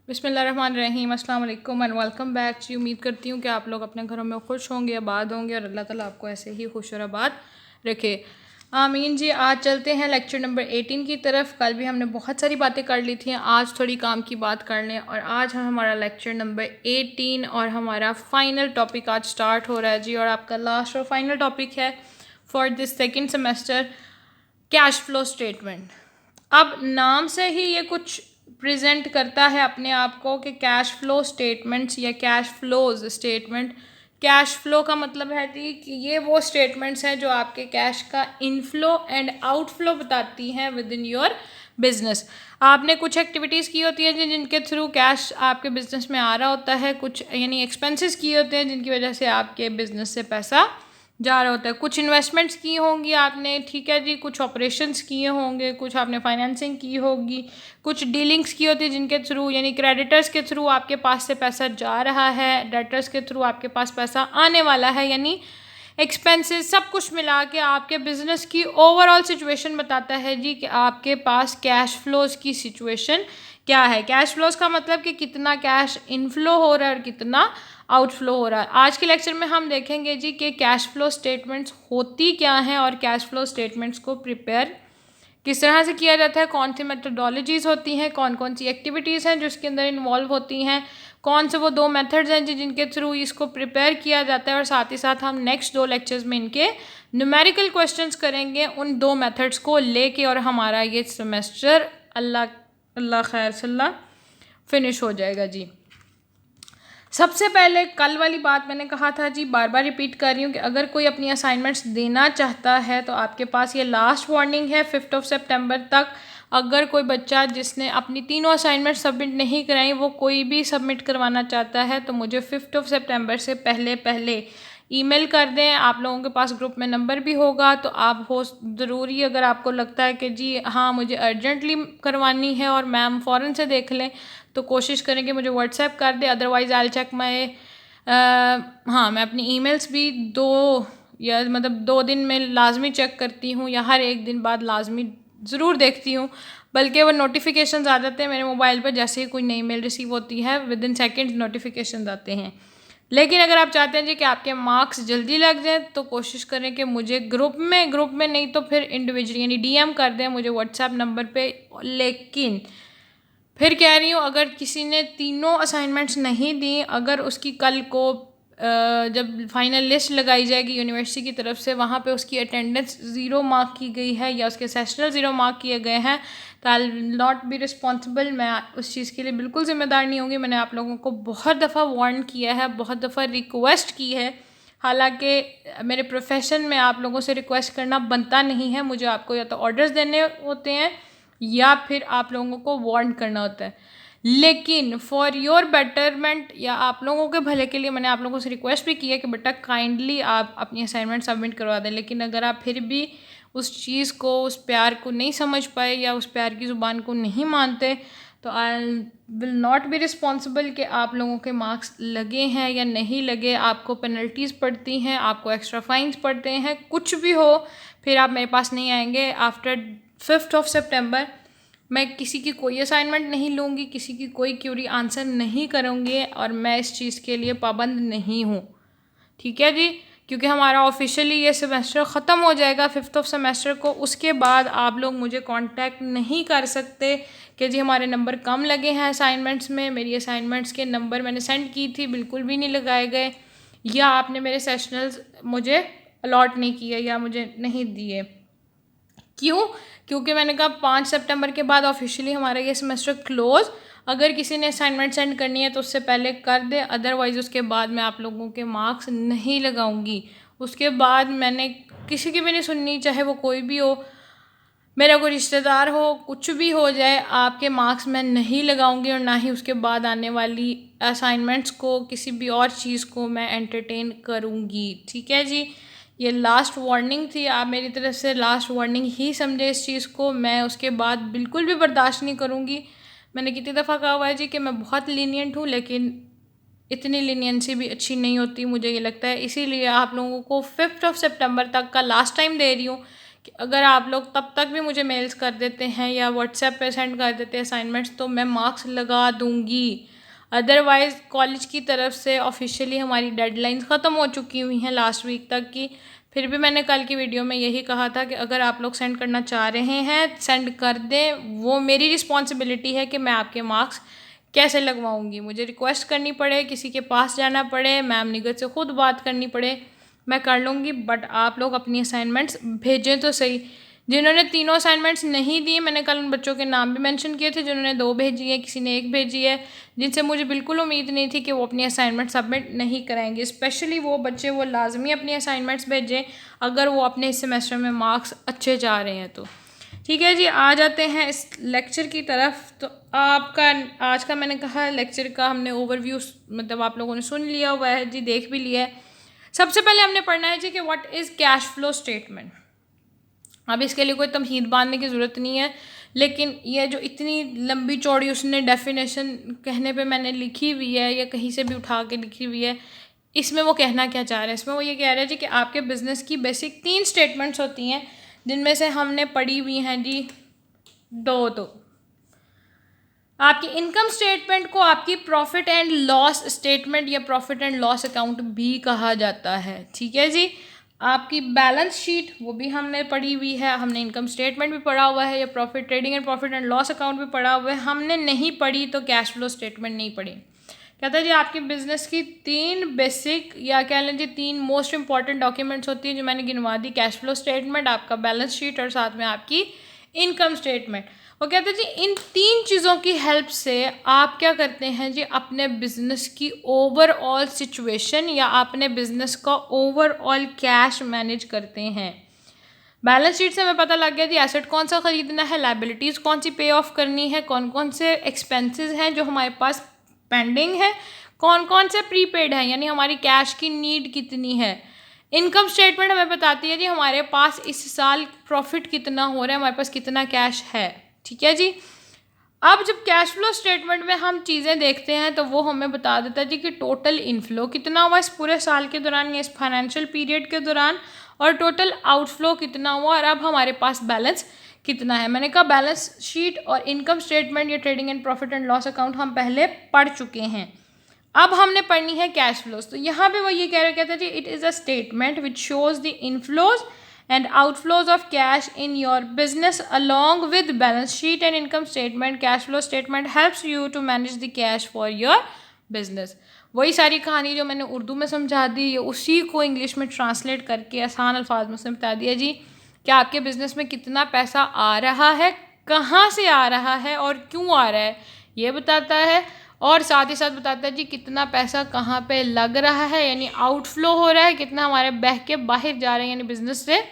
बिस्मिल्लाहिर्रहमानिर्रहीम, अस्सलाम वालेकुम एंड वेलकम बैक जी। उम्मीद करती हूँ कि आप लोग अपने घरों में खुश होंगे, आबाद होंगे और अल्लाह ताला आपको ऐसे ही खुश और आबाद रखे। आमीन जी। आज चलते हैं लेक्चर नंबर 18 की तरफ। कल भी हमने बहुत सारी बातें कर ली थी, आज थोड़ी काम की बात कर लें और आज हमारा लेक्चर नंबर 18 और हमारा फाइनल टॉपिक आज स्टार्ट हो रहा है जी। और आपका लास्ट और फाइनल टॉपिक है for this second semester, cash flow statement. अब नाम से ही ये कुछ प्रेजेंट करता है अपने आप को कि कैश फ्लो स्टेटमेंट्स या cash flows statement. Cash flow का मतलब है जी कि ये वो स्टेटमेंट्स हैं जो आपके कैश का इनफ्लो एंड आउटफ्लो बताती हैं विद इन योर बिजनेस। आपने कुछ एक्टिविटीज़ की होती हैं जिनके थ्रू कैश आपके बिजनेस में आ रहा होता है, कुछ यानी एक्सपेंसेस किए होते हैं जिनकी वजह से आपके बिजनेस से पैसा जा रहा होता है, कुछ इन्वेस्टमेंट्स की होंगी आपने, ठीक है जी, कुछ ऑपरेशंस किए होंगे, कुछ आपने फाइनेंसिंग की होगी, कुछ डीलिंग्स की होती है जिनके थ्रू यानी क्रेडिटर्स के थ्रू आपके पास से पैसा जा रहा है, डेटर्स के थ्रू आपके पास पैसा आने वाला है, यानी एक्सपेंसेस सब कुछ मिला के आपके बिजनेस की ओवरऑल सिचुएशन बताता है जी कि आपके पास कैश फ्लोज की सिचुएशन क्या है। कैश फ्लोज का मतलब कि कितना कैश इनफ्लो हो रहा है और कितना आउटफ्लो हो रहा है। आज के लेक्चर में हम देखेंगे जी कि कैश फ्लो स्टेटमेंट्स होती क्या हैं और कैश फ्लो स्टेटमेंट्स को प्रिपेयर किस तरह से किया जाता है, कौन सी मेथडोलॉजीज़ होती हैं, कौन कौन सी एक्टिविटीज़ हैं जो इसके अंदर इन्वॉल्व होती हैं, कौन से वो दो मेथड्स हैं जिनके थ्रू इसको प्रिपेयर किया जाता है, और साथ ही साथ हम नेक्स्ट दो लेक्चर्स में इनके न्यूमेरिकल क्वेश्चंस करेंगे उन दो मेथड्स को लेके, और हमारा ये सेमेस्टर अल्लाह अल्लाह खैर सल्ला फिनिश हो जाएगा जी। सबसे पहले कल वाली बात मैंने कहा था जी, बार बार रिपीट कर रही हूँ कि अगर कोई अपनी असाइनमेंट्स देना चाहता है तो आपके पास ये लास्ट वार्निंग है 5 सितंबर तक। अगर कोई बच्चा जिसने अपनी तीनों असाइनमेंट सबमिट नहीं कराई वो कोई भी सबमिट करवाना चाहता है तो मुझे 5 सितंबर से पहले पहले ईमेल कर दें। आप लोगों के पास ग्रुप में नंबर भी होगा तो आप हो ज़रूरी, अगर आपको लगता है कि जी हाँ मुझे अर्जेंटली करवानी है और मैम फ़ौरन से देख लें तो कोशिश करें कि मुझे व्हाट्सएप कर दे। अदरवाइज़ आई चेक माई हाँ, मैं अपनी ईमेल्स भी 2 दिन में लाजमी चेक करती हूँ या हर एक दिन बाद लाजमी ज़रूर देखती हूँ, बल्कि वो नोटिफिकेशंस आ जाते हैं मेरे मोबाइल पर जैसे ही कोई नई मेल रिसीव होती है, विद इन सेकेंड्स नोटिफिकेशन आते हैं। लेकिन अगर आप चाहते हैं जी कि आपके मार्क्स जल्दी लग जाए तो कोशिश करें कि मुझे ग्रुप में नहीं तो फिर इंडिविजुअली यानी डीएम कर दें मुझे व्हाट्सएप नंबर पे। लेकिन फिर कह रही हूँ, अगर किसी ने तीनों असाइनमेंट्स नहीं दी, अगर उसकी कल को जब फाइनल लिस्ट लगाई जाएगी यूनिवर्सिटी की तरफ से, वहाँ पे उसकी अटेंडेंस 0 मार्क की गई है या उसके सेशनल 0 मार्क किए गए हैं तो I will not be responsible. मैं उस चीज़ के लिए बिल्कुल ज़िम्मेदार नहीं होंगी। मैंने आप लोगों को बहुत दफ़ा वार्न किया है, बहुत दफ़ा रिक्वेस्ट की है, हालांकि मेरे प्रोफेशन में आप लोगों से रिक्वेस्ट करना बनता नहीं है। मुझे आपको या तो ऑर्डर्स देने होते हैं या फिर आप लोगों को वार्न करना होता है। लेकिन फॉर योर बेटरमेंट या आप लोगों के भले के लिए मैंने आप लोगों से रिक्वेस्ट भी की है कि बेटा काइंडली आप अपनी असाइनमेंट सबमिट करवा दें। लेकिन अगर आप फिर भी उस चीज़ को, उस प्यार को नहीं समझ पाए या उस प्यार की ज़ुबान को नहीं मानते तो I will not be responsible कि आप लोगों के मार्क्स लगे हैं या नहीं लगे। आपको पेनल्टीज़ पड़ती हैं, आपको एक्स्ट्रा फाइन्स पड़ते हैं, कुछ भी हो फिर आप मेरे पास नहीं आएंगे। आफ्टर 5 सितंबर मैं किसी की कोई असाइनमेंट नहीं लूँगी, किसी की कोई क्यूरी आंसर नहीं करूँगी और मैं इस चीज़ के लिए पाबंद नहीं हूँ, ठीक है जी। क्योंकि हमारा ऑफिशियली ये सेमेस्टर ख़त्म हो जाएगा 5 सेमेस्टर को। उसके बाद आप लोग मुझे कांटेक्ट नहीं कर सकते कि जी हमारे नंबर कम लगे हैं असाइनमेंट्स में, मेरी असाइनमेंट्स के नंबर मैंने सेंड की थी बिल्कुल भी नहीं लगाए गए, या आपने मेरे सेशनल्स मुझे अलॉट नहीं किए या मुझे नहीं दिए। क्यों? क्योंकि मैंने कहा 5 सितंबर के बाद ऑफिशियली हमारा ये सेमेस्टर क्लोज। अगर किसी ने असाइनमेंट सेंड करनी है तो उससे पहले कर दे, अदरवाइज़ उसके बाद मैं आप लोगों के मार्क्स नहीं लगाऊंगी। उसके बाद मैंने किसी की भी नहीं सुननी, चाहे वो कोई भी हो, मेरा कोई रिश्तेदार हो, कुछ भी हो जाए, आपके मार्क्स मैं नहीं लगाऊंगी और ना ही उसके बाद आने वाली असाइनमेंट्स को, किसी भी और चीज़ को मैं एंटरटेन करूँगी, ठीक है जी। ये लास्ट वार्निंग थी, आप मेरी तरफ से लास्ट वार्निंग ही समझे इस चीज़ को। मैं उसके बाद बिल्कुल भी बर्दाश्त नहीं करूँगी। मैंने कितनी दफ़ा कहा हुआ है जी कि मैं बहुत लीनियंट हूँ, लेकिन इतनी लीनियंसी भी अच्छी नहीं होती, मुझे ये लगता है। इसीलिए आप लोगों को 5 सितंबर तक का लास्ट टाइम दे रही हूँ कि अगर आप लोग तब तक भी मुझे मेल्स कर देते हैं या व्हाट्सएप पे सेंड कर देते हैं असाइनमेंट्स तो मैं मार्क्स लगा दूँगी। अदरवाइज़ कॉलेज की तरफ से ऑफिशियली हमारी डेडलाइंस ख़त्म हो चुकी हुई हैं लास्ट वीक तक की। फिर भी मैंने कल की वीडियो में यही कहा था कि अगर आप लोग सेंड करना चाह रहे हैं सेंड कर दें, वो मेरी रिस्पॉन्सिबिलिटी है कि मैं आपके मार्क्स कैसे लगवाऊंगी। मुझे रिक्वेस्ट करनी पड़े, किसी के पास जाना पड़े, मैम निगत से ख़ुद बात करनी पड़े, मैं कर लूँगी। बट आप लोग अपनी असाइनमेंट्स भेजें तो सही। जिन्होंने तीनों असाइनमेंट्स नहीं दिए, मैंने कल उन बच्चों के नाम भी मेंशन किए थे जिन्होंने 2 भेजी है, किसी ने 1 भेजी है, जिनसे मुझे बिल्कुल उम्मीद नहीं थी कि वो अपनी असाइनमेंट सबमिट नहीं कराएंगे। स्पेशली वो बच्चे, वो लाजमी अपनी असाइनमेंट्स भेजें अगर वो अपने इस सेमेस्टर में मार्क्स अच्छे चाह रहे हैं तो। ठीक है जी, आ जाते हैं इस लेक्चर की तरफ। तो आपका आज का मैंने कहा लेक्चर का हमने ओवरव्यू मतलब आप लोगों ने सुन लिया हुआ है जी, देख भी लिया है। सबसे पहले हमने पढ़ना है जी कि what is cash flow statement. अब इसके लिए कोई तमहीद बांधने की ज़रूरत नहीं है, लेकिन ये जो इतनी लंबी चौड़ी उसने डेफिनेशन कहने पे मैंने लिखी हुई है या कहीं से भी उठा के लिखी हुई है, इसमें वो कहना क्या चाह रहे हैं? इसमें वो ये कह रहे हैं जी कि आपके बिज़नेस की बेसिक 3 स्टेटमेंट्स होती हैं, जिनमें से हमने पढ़ी हुई हैं जी 2। तो आपकी इनकम स्टेटमेंट को आपकी प्रॉफिट एंड लॉस स्टेटमेंट या प्रॉफिट एंड लॉस अकाउंट भी कहा जाता है। ठीक है जी। आपकी बैलेंस शीट वो भी हमने पढ़ी हुई है, हमने इनकम स्टेटमेंट भी पढ़ा हुआ है या profit trading and profit and loss account भी पढ़ा हुआ है। हमने नहीं पढ़ी तो कैश फ्लो स्टेटमेंट नहीं पढ़ी। कहता है जी आपकी बिजनेस की 3 बेसिक या कह लीजिए 3 मोस्ट इंपॉर्टेंट डॉक्यूमेंट्स होती हैं जो मैंने गिनवा दी। कैश फ्लो स्टेटमेंट, आपका बैलेंस शीट और साथ में आपकी इनकम स्टेटमेंट। वो कहते हैं जी इन 3 चीज़ों की हेल्प से आप क्या करते हैं जी, अपने बिजनेस की ओवरऑल सिचुएशन या अपने बिजनेस का ओवरऑल कैश मैनेज करते हैं। बैलेंस शीट से हमें पता लग गया जी एसेट कौन सा ख़रीदना है, लाइबिलिटीज़ कौन सी पे ऑफ करनी है, कौन कौन से एक्सपेंसेस हैं जो हमारे पास पेंडिंग है, कौन कौन से प्रीपेड हैं, यानी हमारी कैश की नीड कितनी है। इनकम स्टेटमेंट हमें बताती है जी हमारे पास इस साल प्रॉफिट कितना हो रहा है, हमारे पास कितना कैश है। ठीक है जी। अब जब कैश फ्लो स्टेटमेंट में हम चीज़ें देखते हैं तो वो हमें बता देता है जी कि टोटल इनफ्लो कितना हुआ इस पूरे साल के दौरान या इस फाइनेंशियल पीरियड के दौरान, और टोटल आउटफ्लो कितना हुआ और अब हमारे पास बैलेंस कितना है। मैंने कहा बैलेंस शीट और इनकम स्टेटमेंट या trading and profit and loss account हम पहले पढ़ चुके हैं। अब हमने पढ़नी है कैश फ्लोज। तो यहाँ पे वो ये कहते हैं जी it is a statement which shows the inflows and outflows of cash in your business along with balance sheet and income statement. Cash flow statement helps you to manage the cash for your business. वही सारी कहानी जो मैंने उर्दू में समझा दी ये उसी को इंग्लिश में ट्रांसलेट करके आसान अल्फाज में बता दिया जी कि आपके बिज़नेस में कितना पैसा आ रहा है, कहाँ से आ रहा है और क्यों आ रहा है ये बताता है, और साथ ही साथ बताता है जी कितना पैसा कहाँ पे लग रहा है, यानी आउटफ्लो हो रहा है, कितना हमारे बह के बाहर जा रहे हैं, यानी बिज़नेस से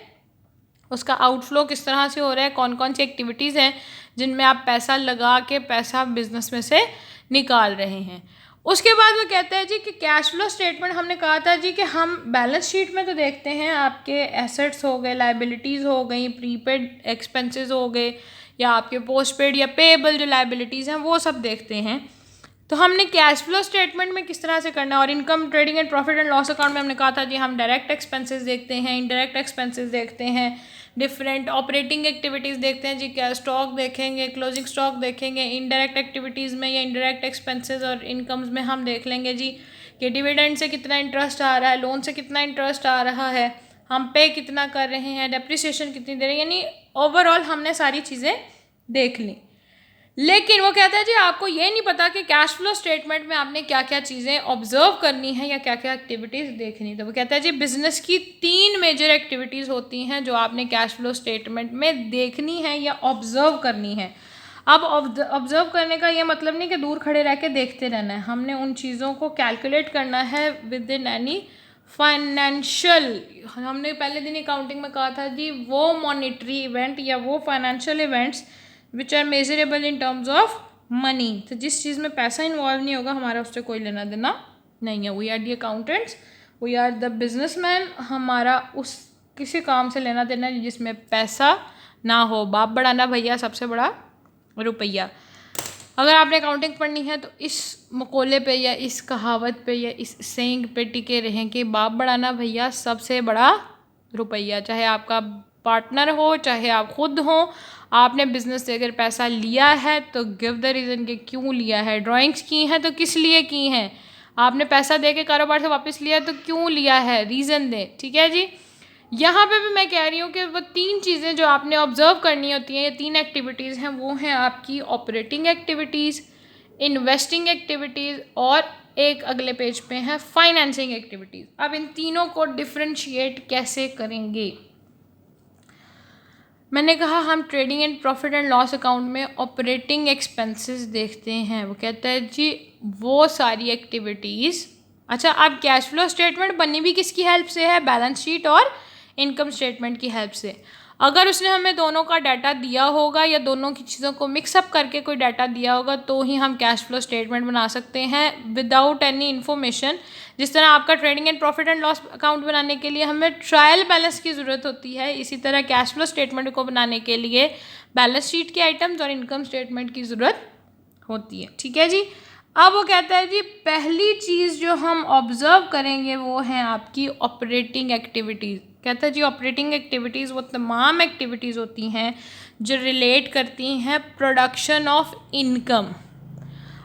उसका आउटफ्लो किस तरह से हो रहा है, कौन कौन सी एक्टिविटीज़ हैं जिनमें आप पैसा लगा के पैसा बिज़नेस में से निकाल रहे हैं। उसके बाद वो कहता है जी कि कैश फ्लो स्टेटमेंट हमने कहा था जी कि हम बैलेंस शीट में तो देखते हैं आपके एसेट्स हो गए, लाइबिलिटीज़ हो गई, प्रीपेड एक्सपेंसेस हो गए या आपके पोस्ट पेड या पेएबल जो लाइबिलिटीज़ हैं वो सब देखते हैं। तो हमने कैश फ्लो स्टेटमेंट में किस तरह से करना है, और income trading and profit and loss account में हमने कहा था जी हम डायरेक्ट एक्सपेंसेस देखते हैं, इनडायरेक्ट एक्सपेंसेस देखते हैं, डिफरेंट ऑपरेटिंग एक्टिविटीज़ देखते हैं जी, क्या स्टॉक देखेंगे, क्लोजिंग स्टॉक देखेंगे। इनडायरेक्ट एक्टिविटीज़ में या इनडायरेक्ट एक्सपेंसेस और इनकम्स में हम देख लेंगे जी कि डिविडेंड से कितना इंटरेस्ट आ रहा है, लोन से कितना इंटरेस्ट आ रहा है, हम पे कितना कर रहे हैं, डेप्रिसिएशन कितनी दे रहे हैं, यानी ओवरऑल हमने सारी चीज़ें देख ली। लेकिन वो कहता है जी आपको ये नहीं पता कि कैश फ्लो स्टेटमेंट में आपने क्या क्या चीज़ें ऑब्जर्व करनी है या क्या क्या एक्टिविटीज़ देखनी। तो वो कहता है जी बिज़नेस की 3 मेजर एक्टिविटीज़ होती हैं जो आपने कैश फ्लो स्टेटमेंट में देखनी है या ऑब्जर्व करनी है। अब ऑब्जर्व करने का ये मतलब नहीं कि दूर खड़े रह के देखते रहना है, हमने उन चीज़ों को कैलकुलेट करना है विद इन एनी फाइनेंशियल, हमने पहले दिन अकाउंटिंग में कहा था जी वो मॉनिटरी इवेंट या वो financial events which are measurable in terms of money. तो जिस चीज़ में पैसा इन्वॉल्व नहीं होगा हमारा उससे कोई लेना देना नहीं है। We are the accountants, we are the businessman, हमारा उस किसी काम से लेना देना जिसमें पैसा ना हो। बाप बढ़ाना भैया सबसे बड़ा रुपया। अगर आपने अकाउंटिंग पढ़नी है तो इस मकोले पे या इस कहावत पे या इस सेइंग पे टिके रहें कि बाप बढ़ाना भैया सबसे बड़ा रुपया। चाहे आपका पार्टनर हो, चाहे आप खुद हो, आपने बिज़नेस से अगर पैसा लिया है तो गिव द रीज़न कि क्यों लिया है। ड्राइंग्स की हैं तो किस लिए की हैं। आपने पैसा दे के कारोबार से वापस लिया तो क्यों लिया है, रीज़न दें। ठीक है जी। यहाँ पे भी मैं कह रही हूँ कि वो 3 चीज़ें जो आपने ऑब्ज़र्व करनी होती हैं, ये 3 एक्टिविटीज़ हैं, वो हैं आपकी ऑपरेटिंग एक्टिविटीज़, इन्वेस्टिंग एक्टिविटीज़ और एक अगले पेज पे है फाइनेंसिंग एक्टिविटीज़। अब इन तीनों को डिफ्रेंशिएट कैसे करेंगे। मैंने कहा हम trading and profit and loss account में ऑपरेटिंग एक्सपेंसेस देखते हैं। वो कहता है जी वो सारी एक्टिविटीज़। अच्छा, अब कैश फ्लो स्टेटमेंट बनी भी किसकी हेल्प से है, बैलेंस शीट और इनकम स्टेटमेंट की हेल्प से। अगर उसने हमें दोनों का डाटा दिया होगा या दोनों की चीज़ों को मिक्सअप करके कोई डाटा दिया होगा तो ही हम कैश फ्लो स्टेटमेंट बना सकते हैं विदाउट एनी इन्फॉर्मेशन। जिस तरह आपका trading and profit and loss account बनाने के लिए हमें ट्रायल बैलेंस की ज़रूरत होती है, इसी तरह कैश फ्लो स्टेटमेंट को बनाने के लिए बैलेंस शीट के आइटम्स और इनकम स्टेटमेंट की ज़रूरत होती है। ठीक है जी। अब वो कहता है जी पहली चीज़ जो हम ऑब्ज़र्व करेंगे वो है आपकी ऑपरेटिंग एक्टिविटीज़। कहता है जी ऑपरेटिंग एक्टिविटीज़ वो तमाम एक्टिविटीज़ होती हैं जो रिलेट करती हैं प्रोडक्शन ऑफ इनकम।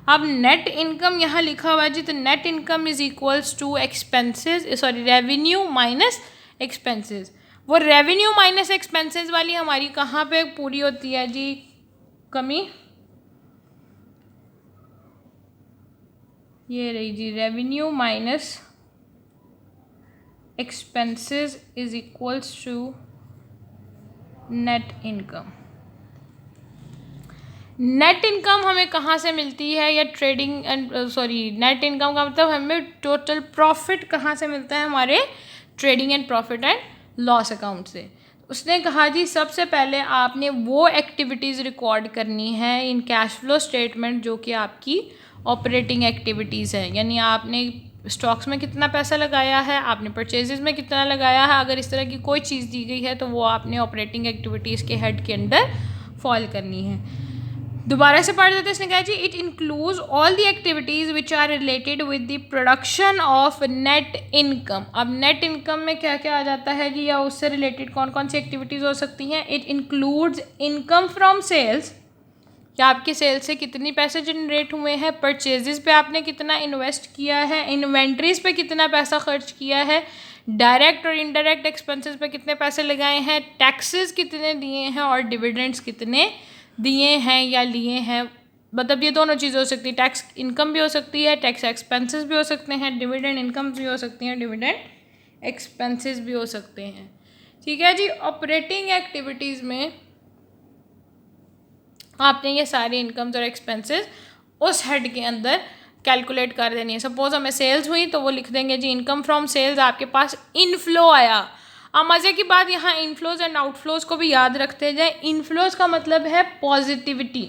अब नेट इनकम यहाँ लिखा हुआ है जी, तो net income is equals to expenses, sorry revenue minus expenses. वो रेवेन्यू माइनस एक्सपेंसेस वाली हमारी कहाँ पे पूरी होती है जी कमी, ये रही जी, revenue minus expenses is equals to net income. Net income हमें कहाँ से मिलती है, या ट्रेडिंग एंड नेट इनकम का मतलब हमें टोटल प्रॉफिट कहाँ से मिलता है, हमारे trading and profit and loss account से। उसने कहा जी सबसे पहले आपने वो एक्टिविटीज़ रिकॉर्ड करनी है इन कैश फ्लो स्टेटमेंट जो कि आपकी ऑपरेटिंग एक्टिविटीज़ है, यानी आपने स्टॉक्स में कितना पैसा लगाया है, आपने परचेजेस में कितना लगाया है। अगर इस तरह की कोई चीज़ दी गई है तो वो आपने ऑपरेटिंग एक्टिविटीज़ के हेड के अंदर फॉल करनी है। दोबारा से पढ़ देते हैं। इसने कहा जी it includes all the activities which are related with the production of net income. अब नेट इनकम में क्या क्या आ जाता है जी, या उससे रिलेटेड कौन कौन सी एक्टिविटीज़ हो सकती हैं। It includes income from sales, कि आपके सेल से कितनी पैसे जनरेट हुए हैं, परचेजेस पे आपने कितना इन्वेस्ट किया है, इन्वेंट्रीज पे कितना पैसा खर्च किया है, डायरेक्ट और इनडायरेक्ट एक्सपेंसेस पे कितने पैसे लगाए हैं, टैक्सेस कितने दिए हैं और डिविडेंड्स कितने दिए हैं या लिए हैं। मतलब ये दोनों चीज़ें हो सकती है, टैक्स इनकम भी हो सकती है, टैक्स एक्सपेंसेस भी हो सकते हैं, डिविडेंड इनकम भी हो सकती हैं, डिविडेंड एक्सपेंसेस भी हो सकते हैं। ठीक है जी। ऑपरेटिंग एक्टिविटीज़ में आपने ये सारे इनकम्स और एक्सपेंसेस उस हेड के अंदर कैलकुलेट कर देनी है। सपोज हमें सेल्स हुई तो वो लिख देंगे जी इनकम फ्रॉम सेल्स, आपके पास इनफ्लो आया। अब मज़े की बात यहाँ इनफ्लोज एंड आउटफ्लोज को भी याद रखते जाए। इनफ्लोज का मतलब है पॉजिटिविटी,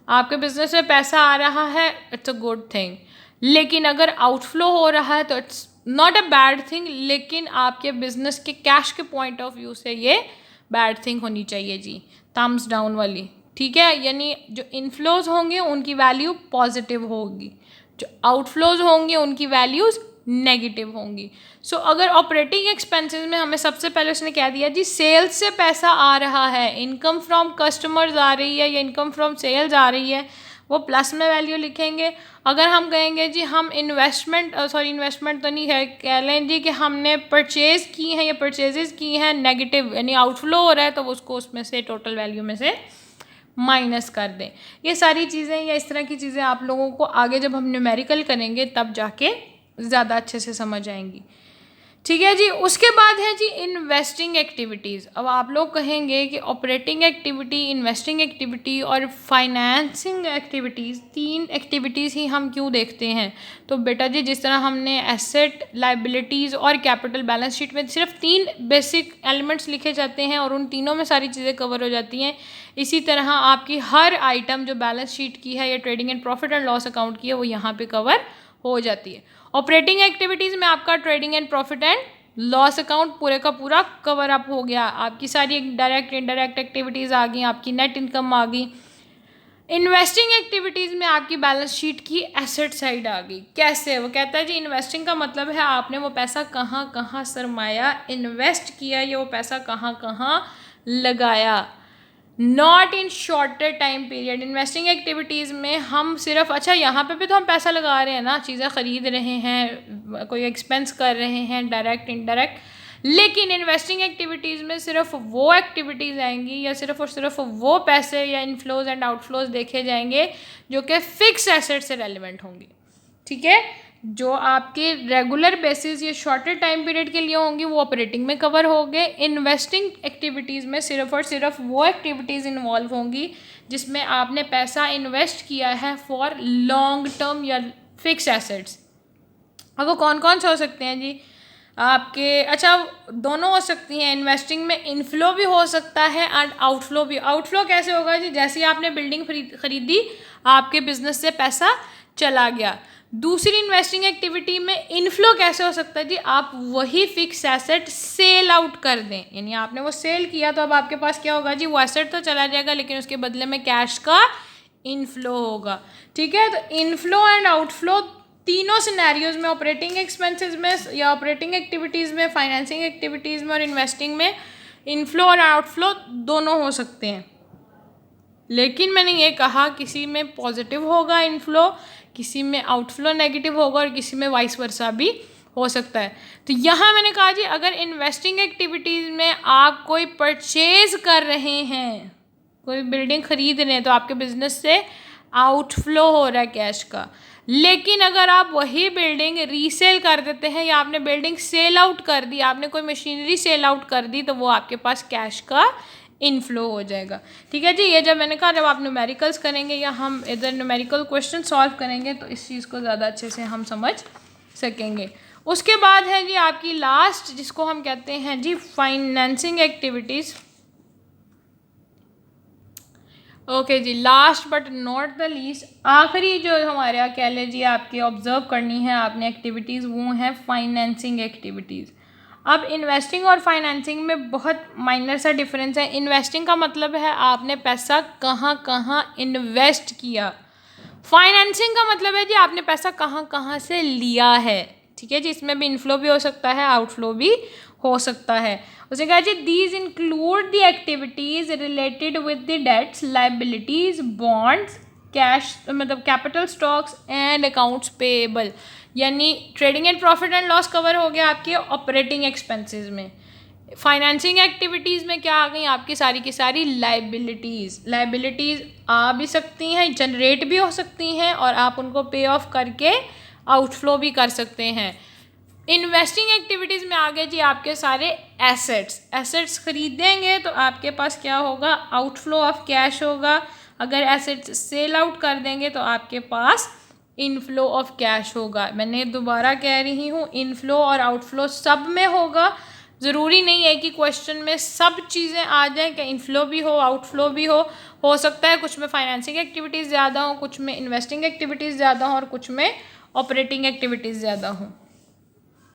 आपके बिजनेस में पैसा आ रहा है, इट्स अ गुड थिंग। लेकिन अगर आउटफ्लो हो रहा है तो it's not a bad thing, लेकिन आपके बिजनेस के कैश के पॉइंट ऑफ व्यू से ये बैड थिंग होनी चाहिए जी, थम्स डाउन वाली। ठीक है, यानी जो इनफ्लोज होंगे उनकी वैल्यू पॉजिटिव होगी, जो आउटफ्लोज होंगे उनकी वैल्यूज़ नेगेटिव होंगी। सो अगर ऑपरेटिंग एक्सपेंसेस में हमें सबसे पहले उसने कह दिया जी सेल्स से पैसा आ रहा है, इनकम फ्रॉम कस्टमर्स आ रही है या इनकम फ्रॉम सेल्स आ रही है, वो प्लस में वैल्यू लिखेंगे। अगर हम कहेंगे जी हम इन्वेस्टमेंट तो नहीं है, कह लें जी कि हमने परचेज़ की है या परचेजेस की हैं नेगेटिव, यानी आउटफ्लो हो रहा है, तो उसको उसमें से टोटल वैल्यू में से माइनस कर दें। ये सारी चीज़ें या इस तरह की चीज़ें आप लोगों को आगे जब हम न्यूमेरिकल करेंगे तब जाके ज़्यादा अच्छे से समझ आएंगी। ठीक है जी। उसके बाद है जी इन्वेस्टिंग एक्टिविटीज़। अब आप लोग कहेंगे कि ऑपरेटिंग एक्टिविटी, इन्वेस्टिंग एक्टिविटी और फाइनेंसिंग एक्टिविटीज़, 3 एक्टिविटीज़ ही हम क्यों देखते हैं। तो बेटा जी जिस तरह हमने एसेट, लाइबिलिटीज़ और कैपिटल बैलेंस शीट में सिर्फ 3 बेसिक एलिमेंट्स लिखे जाते हैं और उन तीनों में सारी चीज़ें कवर हो जाती हैं, इसी तरह आपकी हर आइटम जो बैलेंस शीट की है या trading and profit and loss account की है वो यहाँ पे कवर हो जाती है। ऑपरेटिंग एक्टिविटीज़ में आपका trading and profit and loss account पूरे का पूरा कवर अप हो गया, आपकी सारी डायरेक्ट इनडायरेक्ट एक्टिविटीज़ आ गई, आपकी नेट इनकम आ गई। इन्वेस्टिंग एक्टिविटीज़ में आपकी बैलेंस शीट की एसेट साइड आ गई। कैसे? वो कहता है जी इन्वेस्टिंग का मतलब है आपने वो पैसा कहाँ कहाँ सरमाया इन्वेस्ट किया या वो पैसा कहाँ कहाँ लगाया, not in shorter time period. Investing activities में हम सिर्फ अच्छा यहाँ पे भी तो हम पैसा लगा रहे हैं ना, चीज़ें ख़रीद रहे हैं, कोई एक्सपेंस कर रहे हैं डायरेक्ट इनडायरेक्ट, लेकिन इन्वेस्टिंग एक्टिविटीज़ में सिर्फ वो एक्टिविटीज़ आएंगी या सिर्फ और सिर्फ वो पैसे या इनफ्लोज एंड आउटफ्लोज देखे जाएंगे जो कि फ़िक्स एसेट से रेलिवेंट होंगी। ठीक है, जो आपके रेगुलर बेसिस या शॉर्टर टाइम पीरियड के लिए होंगी वो ऑपरेटिंग में कवर हो गए। इन्वेस्टिंग एक्टिविटीज़ में सिर्फ और सिर्फ वो एक्टिविटीज़ इन्वॉल्व होंगी जिसमें आपने पैसा इन्वेस्ट किया है फॉर लॉन्ग टर्म या फिक्स एसेट्स। अब वो कौन कौन से हो सकते हैं जी आपके? अच्छा, दोनों हो सकती हैं। इन्वेस्टिंग में इनफ्लो भी हो सकता है एंड आउटफ्लो भी। आउटफ्लो कैसे होगा जी? जैसे ही आपने बिल्डिंग खरीदी आपके बिजनेस से पैसा चला गया। दूसरी इन्वेस्टिंग एक्टिविटी में इनफ्लो कैसे हो सकता है जी? आप वही फिक्स एसेट सेल आउट कर दें, यानी आपने वो सेल किया तो अब आपके पास क्या होगा जी? वो एसेट तो चला जाएगा लेकिन उसके बदले में कैश का इनफ्लो होगा। ठीक है, तो इनफ्लो एंड आउटफ्लो तीनों सिनेरियोज में, ऑपरेटिंग एक्सपेंसेस में या ऑपरेटिंग एक्टिविटीज़ में, फाइनेंसिंग एक्टिविटीज़ में और इन्वेस्टिंग में इनफ्लो और आउटफ्लो दोनों हो सकते हैं। लेकिन मैंने ये कहा किसी में पॉजिटिव होगा इनफ्लो, किसी में आउटफ्लो नेगेटिव होगा और किसी में वाइस वर्सा भी हो सकता है। तो यहाँ मैंने कहा जी अगर इन्वेस्टिंग एक्टिविटीज़ में आप कोई परचेज कर रहे हैं, कोई बिल्डिंग खरीद रहे हैं, तो आपके बिजनेस से आउटफ्लो हो रहा है कैश का। लेकिन अगर आप वही बिल्डिंग रीसेल कर देते हैं या आपने बिल्डिंग सेल आउट कर दी, आपने कोई मशीनरी सेल आउट कर दी, तो वो आपके पास कैश का इनफ्लो हो जाएगा। ठीक है जी, ये जब मैंने कहा जब आप न्यूमेरिकल्स करेंगे या हम इधर न्यूमेरिकल क्वेश्चन सॉल्व करेंगे तो इस चीज़ को ज़्यादा अच्छे से हम समझ सकेंगे। उसके बाद है जी आपकी लास्ट, जिसको हम कहते हैं जी फाइनेंसिंग एक्टिविटीज़। ओके जी, last but not the least, आखिरी जो हमारे यहाँ कह लीजिए आपकी ऑब्जर्व करनी है आपने एक्टिविटीज़, वो है फाइनेंसिंग एक्टिविटीज़। अब इन्वेस्टिंग और फाइनेंसिंग में बहुत माइनर सा डिफरेंस है। इन्वेस्टिंग का मतलब है आपने पैसा कहाँ कहाँ इन्वेस्ट किया, फाइनेंसिंग का मतलब है जी आपने पैसा कहाँ कहाँ से लिया है। ठीक है जी, इसमें भी इनफ्लो भी हो सकता है, आउटफ्लो भी हो सकता है। उसे कहा जी these include the activities related with the debts, liabilities, bonds, cash मतलब capital stocks and accounts payable. यानी trading and profit and loss cover हो गया आपके ऑपरेटिंग एक्सपेंसेस में। फाइनेंसिंग एक्टिविटीज़ में क्या आ गई आपकी सारी की सारी लाइबिलिटीज़। लाइबिलिटीज़ आ भी सकती हैं, जनरेट भी हो सकती हैं और आप उनको पे ऑफ करके आउटफ्लो भी कर सकते हैं। इन्वेस्टिंग एक्टिविटीज़ में आ गए जी आपके सारे एसेट्स। एसेट्स खरीदेंगे तो आपके पास क्या होगा? आउटफ्लो ऑफ कैश होगा। अगर एसेट्स सेल आउट कर देंगे तो आपके पास इनफ्लो ऑफ कैश होगा। मैंने दोबारा कह रही हूँ, इनफ्लो और आउटफ्लो सब में होगा। ज़रूरी नहीं है कि क्वेश्चन में सब चीज़ें आ जाएं कि इनफ्लो भी हो आउटफ्लो भी हो सकता है कुछ में फाइनेंसिंग एक्टिविटीज़ ज़्यादा हो, कुछ में इन्वेस्टिंग एक्टिविटीज़ ज़्यादा हो और कुछ में ऑपरेटिंग एक्टिविटीज़ ज़्यादा हो।